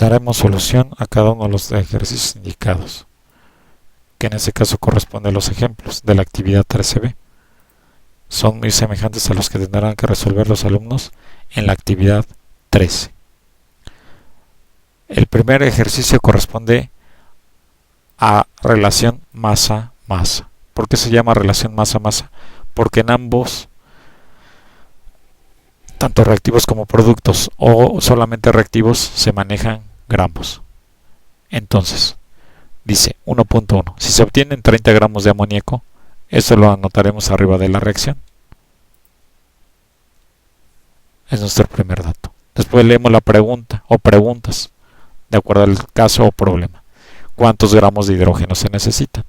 daremos solución a cada uno de los ejercicios indicados, que en este caso corresponde a los ejemplos de la actividad 13b. Son muy semejantes a los que tendrán que resolver los alumnos en la actividad 13. El primer ejercicio corresponde a relación masa-masa. ¿Por qué se llama relación masa-masa? Porque en ambos, tanto reactivos como productos o solamente reactivos, se manejan gramos. Entonces, dice 1.1. Si se obtienen 30 gramos de amoníaco, eso lo anotaremos arriba de la reacción. Es nuestro primer dato. Después leemos la pregunta o preguntas, de acuerdo al caso o problema. ¿Cuántos gramos de hidrógeno se necesitan?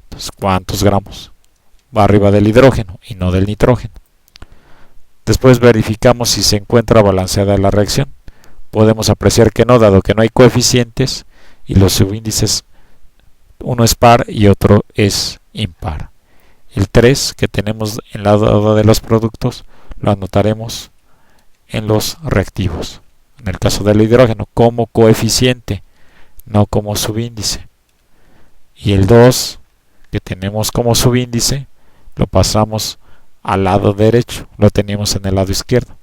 Entonces, ¿cuántos gramos? Va arriba del hidrógeno y no del nitrógeno. Después verificamos si se encuentra balanceada la reacción. Podemos apreciar que no, dado que no hay coeficientes y los subíndices, uno es par y otro es impar. El 3 que tenemos en la lado de los productos lo anotaremos en los reactivos. En el caso del hidrógeno, como coeficiente, no como subíndice. Y el 2 que tenemos como subíndice lo pasamos al lado derecho, lo teníamos en el lado izquierdo.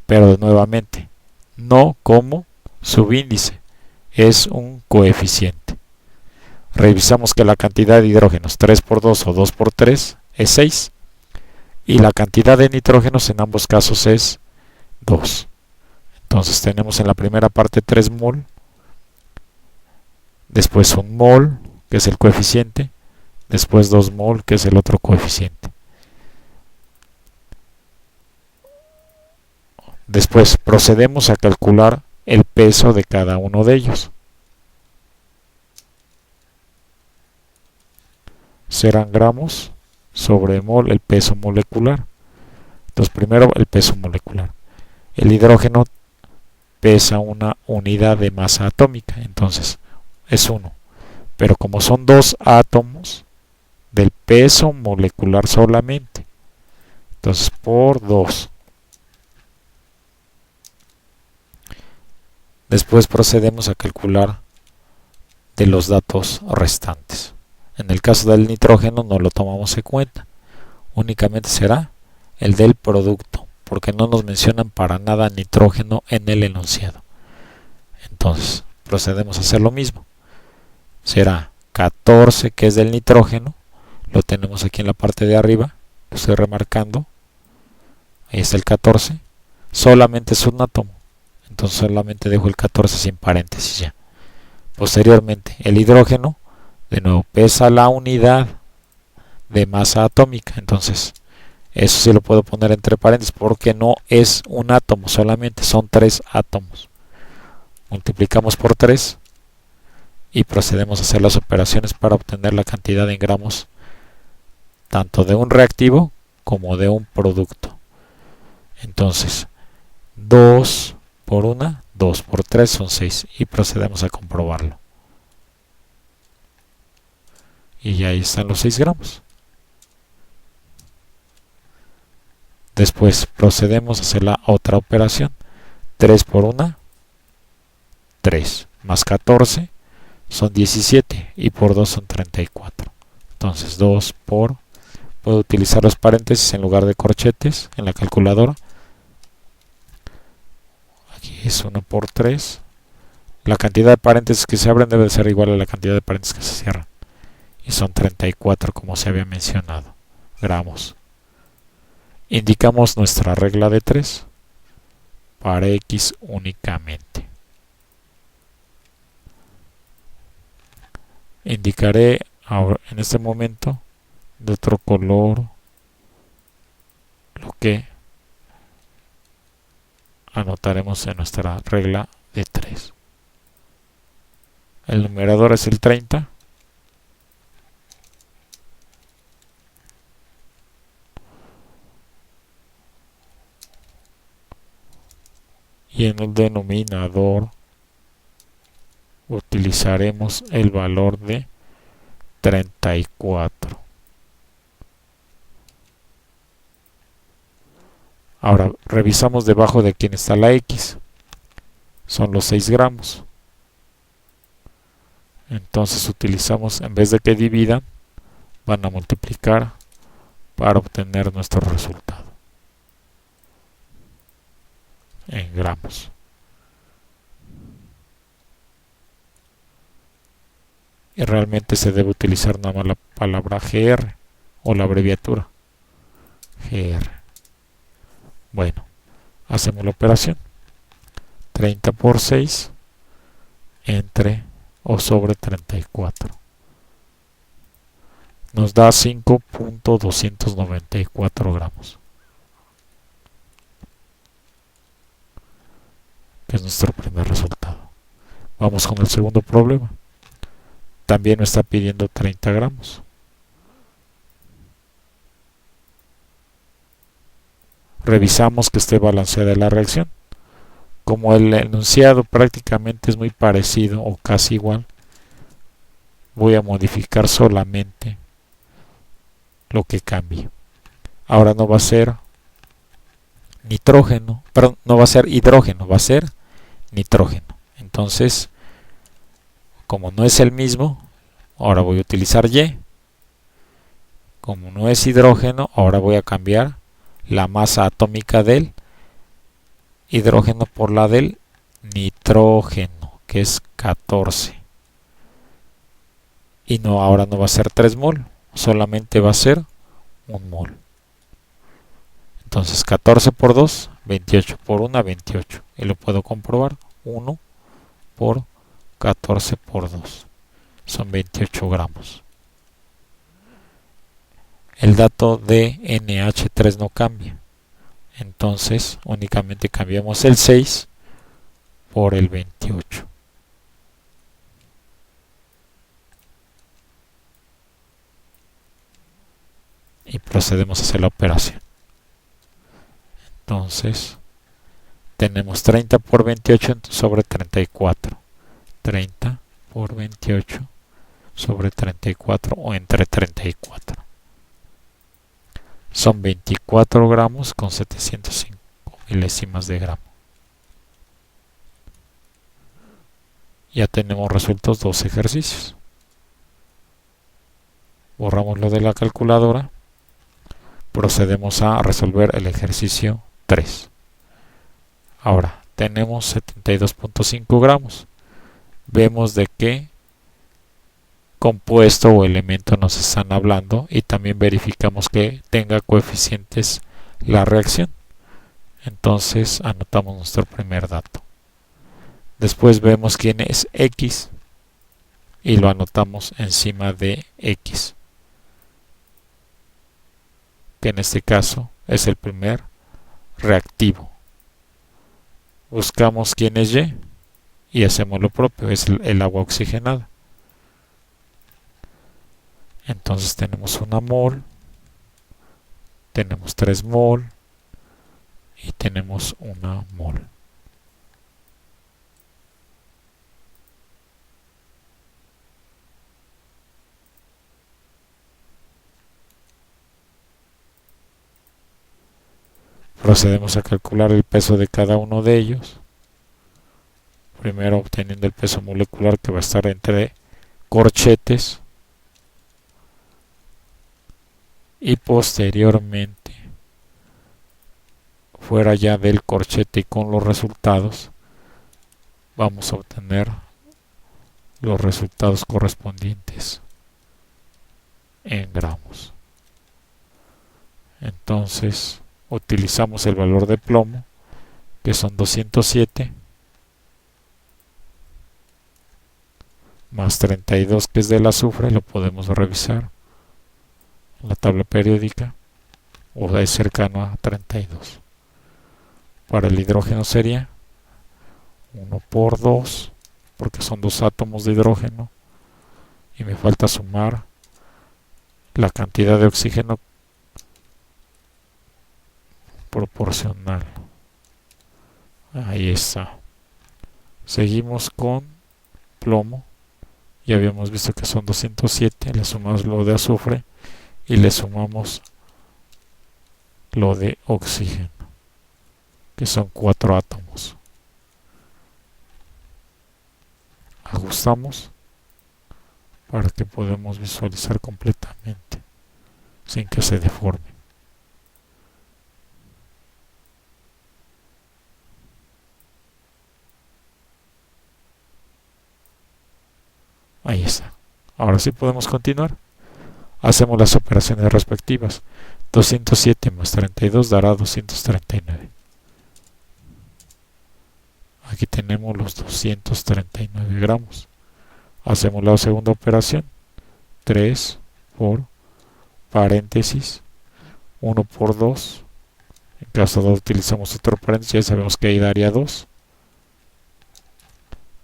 Pero nuevamente, no como subíndice, es un coeficiente. Revisamos que la cantidad de hidrógenos 3 por 2 o 2 por 3 es 6 y la cantidad de nitrógenos en ambos casos es 2. Entonces tenemos en la primera parte 3 mol, después 1 mol, que es el coeficiente, después 2 mol, que es el otro coeficiente. Después procedemos a calcular el peso de cada uno de ellos. Serán gramos sobre mol, el peso molecular. Entonces primero el peso molecular. El hidrógeno pesa una unidad de masa atómica, entonces es 1. Pero como son 2 átomos del peso molecular solamente, entonces por 2. Después procedemos a calcular de los datos restantes. En el caso del nitrógeno no lo tomamos en cuenta, únicamente será el del producto, porque no nos mencionan para nada nitrógeno en el enunciado. Entonces procedemos a hacer lo mismo. Será 14, que es del nitrógeno, lo tenemos aquí en la parte de arriba, lo estoy remarcando, ahí está el 14, solamente es un átomo, entonces solamente dejo el 14 sin paréntesis ya. Posteriormente, el hidrógeno, de nuevo, pesa la unidad de masa atómica, entonces eso sí lo puedo poner entre paréntesis porque no es un átomo, solamente son 3 átomos. Multiplicamos por 3 y procedemos a hacer las operaciones para obtener la cantidad en gramos tanto de un reactivo como de un producto. Entonces 2 por 1, 2 por 3 son 6 y procedemos a comprobarlo. Y ya ahí están los 6 gramos. Después procedemos a hacer la otra operación. 3 por 1, 3, más 14 son 17 y por 2 son 34. Entonces 2 por, puedo utilizar los paréntesis en lugar de corchetes en la calculadora. Aquí es 1 por 3. La cantidad de paréntesis que se abren debe ser igual a la cantidad de paréntesis que se cierran. Y son 34 como se había mencionado, gramos. Indicamos nuestra regla de 3 para X únicamente. Indicaré ahora, en este momento, de otro color, lo que anotaremos en nuestra regla de 3. El numerador es el 30. Y en el denominador utilizaremos el valor de 34. Ahora revisamos debajo de quién está la X. son los 6 gramos. Entonces utilizamos, en vez de que dividan, van a multiplicar para obtener nuestro resultado en gramos. Y realmente se debe utilizar nada más la palabra GR o la abreviatura GR. Bueno, hacemos la operación. 30 por 6 entre o sobre 34. Nos da 5.294 gramos. Que es nuestro primer resultado. Vamos con el segundo problema. También nos está pidiendo 30 gramos. Revisamos que esté balanceada la reacción. Como el enunciado prácticamente es muy parecido o casi igual, voy a modificar solamente lo que cambie. Ahora no va a ser nitrógeno, perdón, no va a ser hidrógeno, va a ser nitrógeno. Entonces, como no es el mismo, ahora voy a utilizar Y. Como no es hidrógeno, ahora voy a cambiar la masa atómica del hidrógeno por la del nitrógeno, que es 14. Y no, ahora no va a ser 3 mol, solamente va a ser 1 mol. Entonces 14 por 2, 28 por 1, 28. Y lo puedo comprobar. 1 por 14 por 2. Son 28 gramos. El dato de NH3 no cambia. Entonces únicamente cambiamos el 6 por el 28. Y procedemos a hacer la operación. Entonces tenemos 30 por 28 sobre 34. 30 por 28 sobre 34 o entre 34. Son 24 gramos con 705 milésimas de gramo. Ya tenemos resueltos 2 ejercicios. Borramos lo de la calculadora. Procedemos a resolver el ejercicio 3. Ahora tenemos 72.5 gramos. Vemos de qué compuesto o elemento nos están hablando y también verificamos que tenga coeficientes la reacción. Entonces anotamos nuestro primer dato. Después vemos quién es X y lo anotamos encima de X, que en este caso es el primer reactivo. Buscamos quién es y hacemos lo propio, es el agua oxigenada. Entonces tenemos 1 mol, tenemos 3 mol y tenemos 1 mol. Procedemos a calcular el peso de cada uno de ellos. Primero obteniendo el peso molecular, que va a estar entre corchetes, y posteriormente, fuera ya del corchete y con los resultados, vamos a obtener los resultados correspondientes en gramos. Entonces utilizamos el valor de plomo, que son 207, más 32, que es del azufre. Lo podemos revisar en la tabla periódica, o es cercano a 32. Para el hidrógeno sería 1 por 2, porque son 2 átomos de hidrógeno, y me falta sumar la cantidad de oxígeno proporcional. Ahí está. Seguimos con plomo. Ya habíamos visto que son 207, le sumamos lo de azufre y le sumamos lo de oxígeno, que son 4 átomos. ajustamos para que podamos visualizar completamente sin que se deforme. Ahí está. Ahora sí podemos continuar. Hacemos las operaciones respectivas. 207 más 32 dará 239. Aquí tenemos los 239 gramos. Hacemos la segunda operación. 3 por paréntesis 1 por 2. En caso de utilizamos otro paréntesis, ya sabemos que ahí daría 2.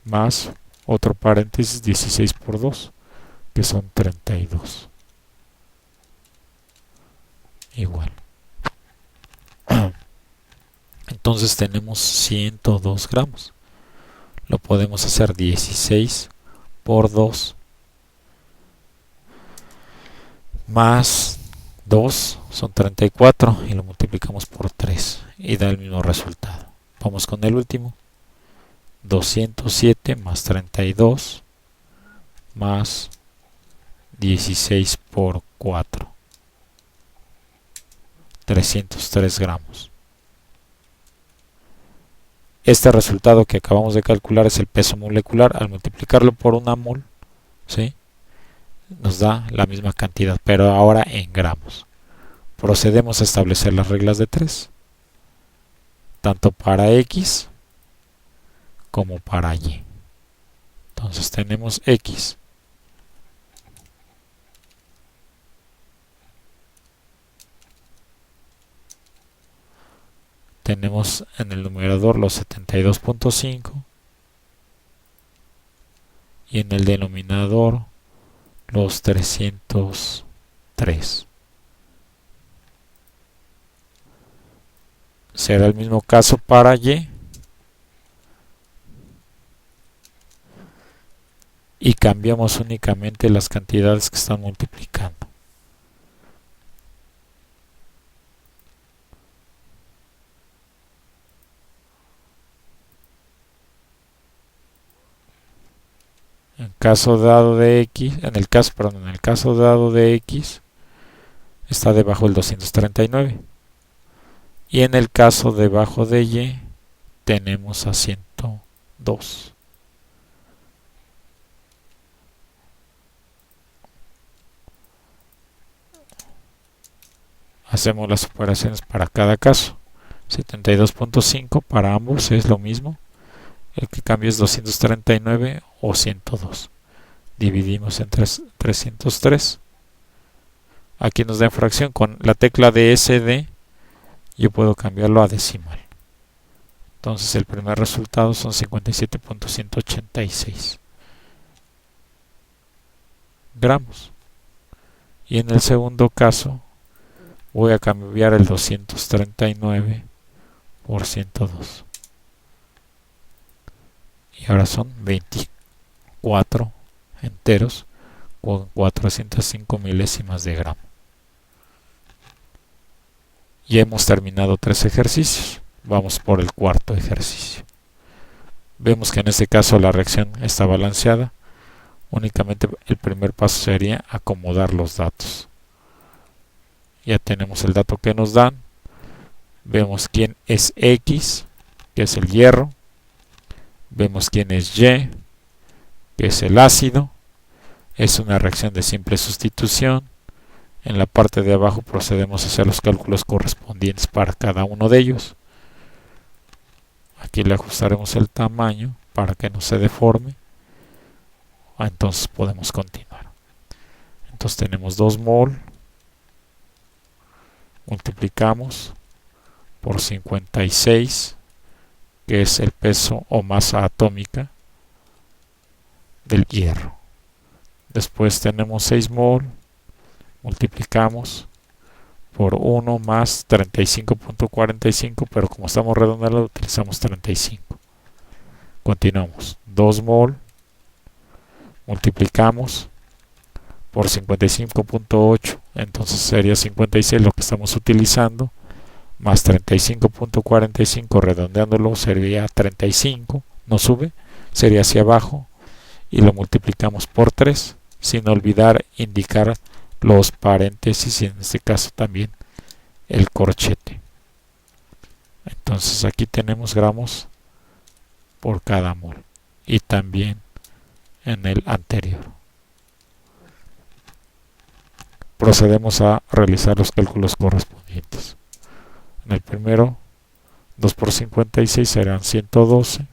Más otro paréntesis 16 por 2, que son 32. Igual. Entonces tenemos 102 gramos. Lo podemos hacer 16 por 2 más 2 son 34 y lo multiplicamos por 3 y da el mismo resultado. Vamos con el último. 207 más 32 más 16 por 4. 303 gramos. Este resultado que acabamos de calcular es el peso molecular. Al multiplicarlo por una mol, ¿sí?, nos da la misma cantidad, pero ahora en gramos. Procedemos a establecer las reglas de 3, tanto para X como para Y. Entonces tenemos X tenemos en el numerador los 72.5 y en el denominador los 303. Será el mismo caso para Y y cambiamos únicamente las cantidades que están multiplicando. En el caso dado de X está debajo del 239 y en el caso debajo de Y tenemos a 102. Hacemos las operaciones para cada caso. 72.5 para ambos es lo mismo. El que cambia es 239 o 102. Dividimos entre 303. Aquí nos da en fracción. Con la tecla de SD yo puedo cambiarlo a decimal. Entonces el primer resultado son 57.186 gramos. Y en el segundo caso voy a cambiar el 239 por 102. Y ahora son 24 enteros con 405 milésimas de gramo. Ya hemos terminado 3 ejercicios. Vamos por el cuarto ejercicio. Vemos que en este caso la reacción está balanceada. Únicamente el primer paso sería acomodar los datos. Ya tenemos el dato que nos dan. Vemos quién es X, que es el hierro. Vemos quién es Y, que es el ácido. Es una reacción de simple sustitución. En la parte de abajo procedemos a hacer los cálculos correspondientes para cada uno de ellos. Aquí le ajustaremos el tamaño para que no se deforme. Entonces podemos continuar. Entonces tenemos 2 mol. Multiplicamos por 56, que es el peso o masa atómica del hierro. Después tenemos 6 mol. Multiplicamos por 1 más 35.45, pero como estamos redondeando utilizamos 35. Continuamos. 2 mol. Multiplicamos por 55.8, entonces sería 56 lo que estamos utilizando, más 35.45, redondeándolo sería 35, no sube, sería hacia abajo, y lo multiplicamos por 3, sin olvidar indicar los paréntesis y en este caso también el corchete. Entonces aquí tenemos gramos por cada mol y también en el anterior. Procedemos a realizar los cálculos correspondientes. En el primero, 2 por 56 serán 112.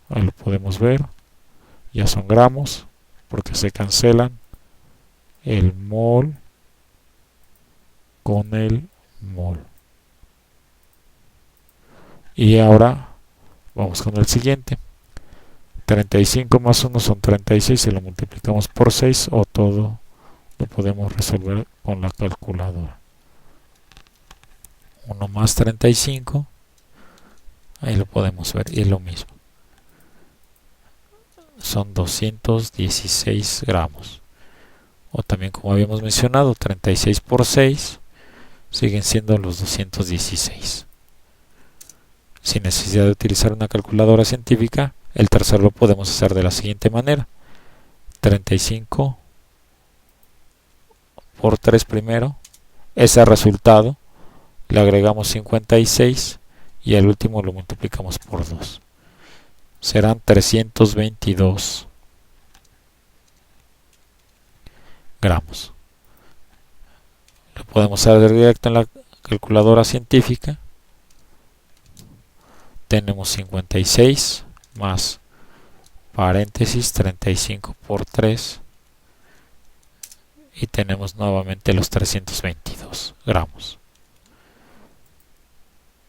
Ahí lo podemos ver. Ya son gramos porque se cancelan el mol con el mol. Y ahora vamos con el siguiente. 35 más 1 son 36, si lo multiplicamos por 6 o todo lo podemos resolver con la calculadora. 1 más 35, ahí lo podemos ver, y es lo mismo. Son 216 gramos. O también, como habíamos mencionado, 36 por 6 siguen siendo los 216. Sin necesidad de utilizar una calculadora científica, el tercero lo podemos hacer de la siguiente manera. 35 por 3 primero, ese resultado le agregamos 56 y el último lo multiplicamos por 2. Serán 322 gramos. Lo podemos hacer directo en la calculadora científica. Tenemos 56 más paréntesis 35 por 3 y tenemos nuevamente los 322 gramos.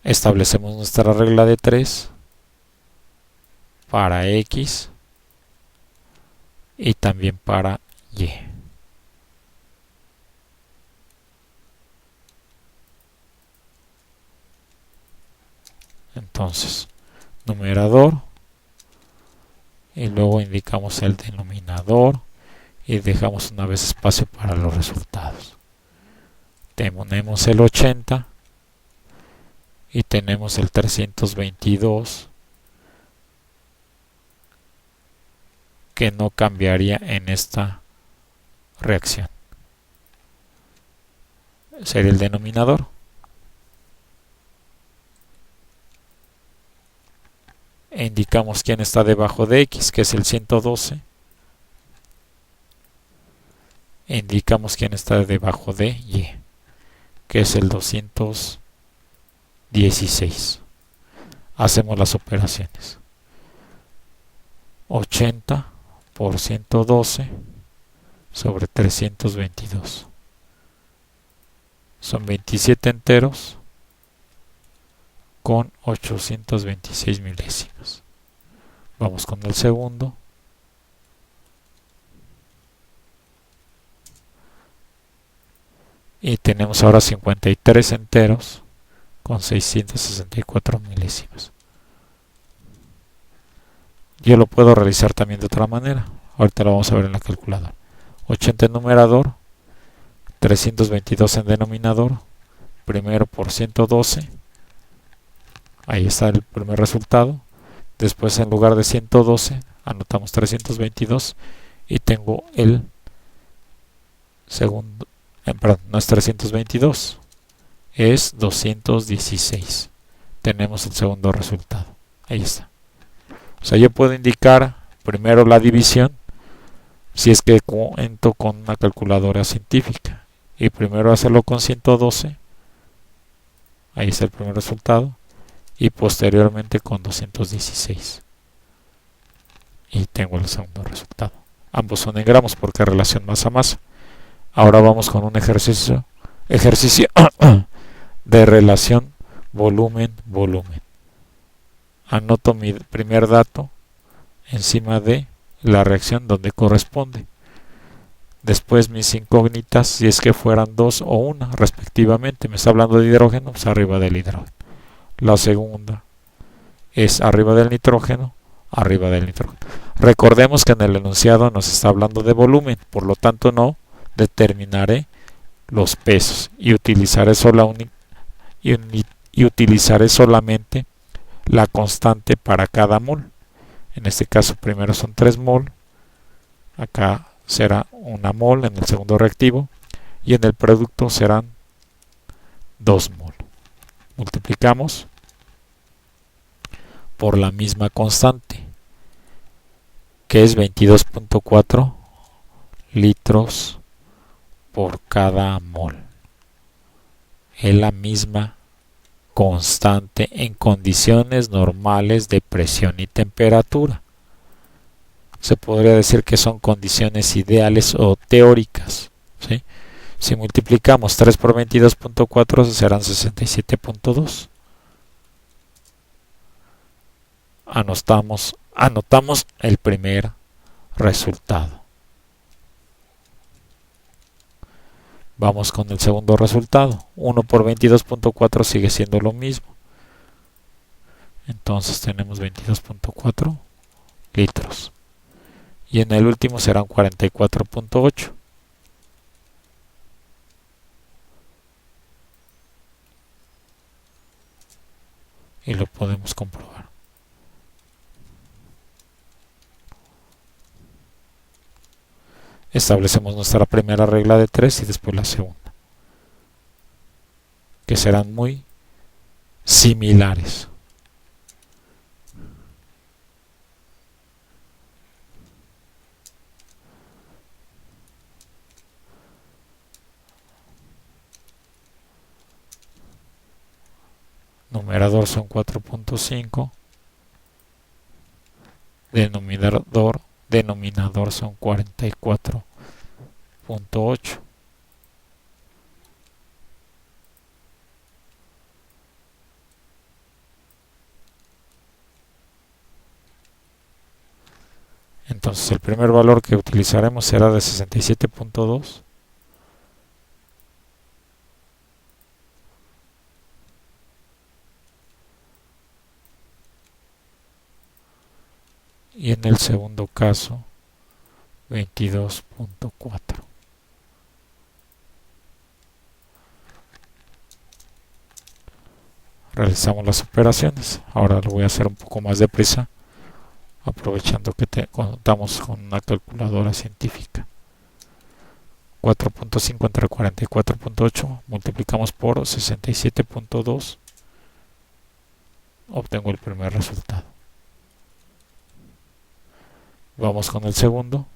Establecemos nuestra regla de 3 para X y también para Y. Entonces, numerador y luego indicamos el denominador y dejamos una vez espacio para los resultados. Tenemos el 80 y tenemos el 322 que no cambiaría en esta reacción. Sería el denominador. E indicamos quién está debajo de X, que es el 112. E indicamos quién está debajo de Y, que es el 216. Hacemos las operaciones. 80 por 112 sobre 322. Son 27 enteros con 826 milésimas. Vamos con el segundo. Y tenemos ahora 53 enteros con 664 milésimas. Yo lo puedo realizar también de otra manera. Ahorita lo vamos a ver en la calculadora. 80 en numerador, 322 en denominador, primero por 112. Ahí está el primer resultado. Después, en lugar de 112, anotamos 322 y tengo el segundo. Perdón, no es 322, es 216. Tenemos el segundo resultado. Ahí está. O sea, yo puedo indicar primero la división si es que cuento con una calculadora científica. Y primero hacerlo con 112. Ahí está el primer resultado. Y posteriormente con 216. Y tengo el segundo resultado. Ambos son en gramos porque relación masa a masa. Ahora vamos con un ejercicio de relación volumen-volumen. Anoto mi primer dato encima de la reacción donde corresponde. Después mis incógnitas, si es que fueran 2 o 1 respectivamente. Me está hablando de hidrógeno, pues arriba del hidrógeno. La segunda es arriba del nitrógeno, arriba del nitrógeno. Recordemos que en el enunciado nos está hablando de volumen, por lo tanto no determinaré los pesos y utilizaré solamente la constante para cada mol. En este caso primero son 3 mol acá será una mol en el segundo reactivo y en el producto serán 2 mol. Multiplicamos por la misma constante, que es 22.4 litros por cada mol. Es la misma constante en condiciones normales de presión y temperatura. Se podría decir que son condiciones ideales o teóricas, ¿sí? Si multiplicamos 3 por 22.4 serán 67.2. Anotamos el primer resultado. Vamos con el segundo resultado. 1 por 22.4 sigue siendo lo mismo. Entonces tenemos 22.4 litros. Y en el último serán 44.8. Y lo podemos comprobar. Establecemos nuestra primera regla de 3 y después la segunda, que serán muy similares. Numerador son 4.5, denominador son 44.8. Entonces el primer valor que utilizaremos será de 67.2. Y en el segundo caso 22.4. Realizamos las operaciones. Ahora lo voy a hacer un poco más deprisa, aprovechando que contamos con una calculadora científica. 4.5 entre 44.8 multiplicamos por 67.2, obtengo el primer resultado. Vamos con el segundo.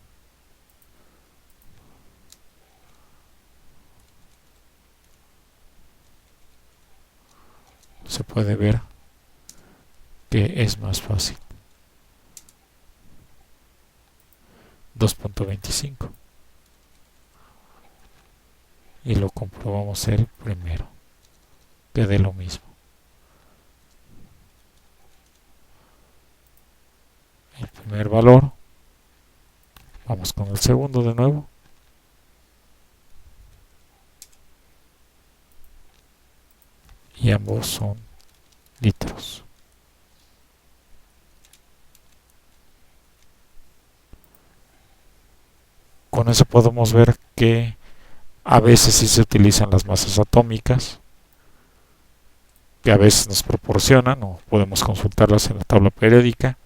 Se puede ver que es más fácil. 2.25. Y lo comprobamos el primero, que dé lo mismo. El primer valor. Vamos con el segundo de nuevo. Y ambos son litros. Con eso podemos ver que a veces sí se utilizan las masas atómicas, que a veces nos proporcionan o podemos consultarlas en la tabla periódica,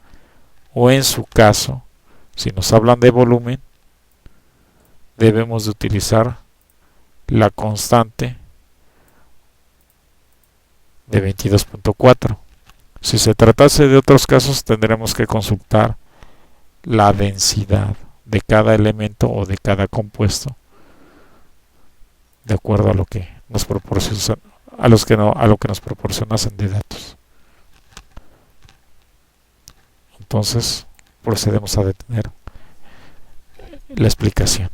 o en su caso, si nos hablan de volumen, debemos de utilizar la constante de 22.4. Si se tratase de otros casos, tendremos que consultar la densidad de cada elemento o de cada compuesto, de acuerdo a lo que nos proporcionan, a lo que nos proporcionasen de datos. Entonces procedemos a detener la explicación.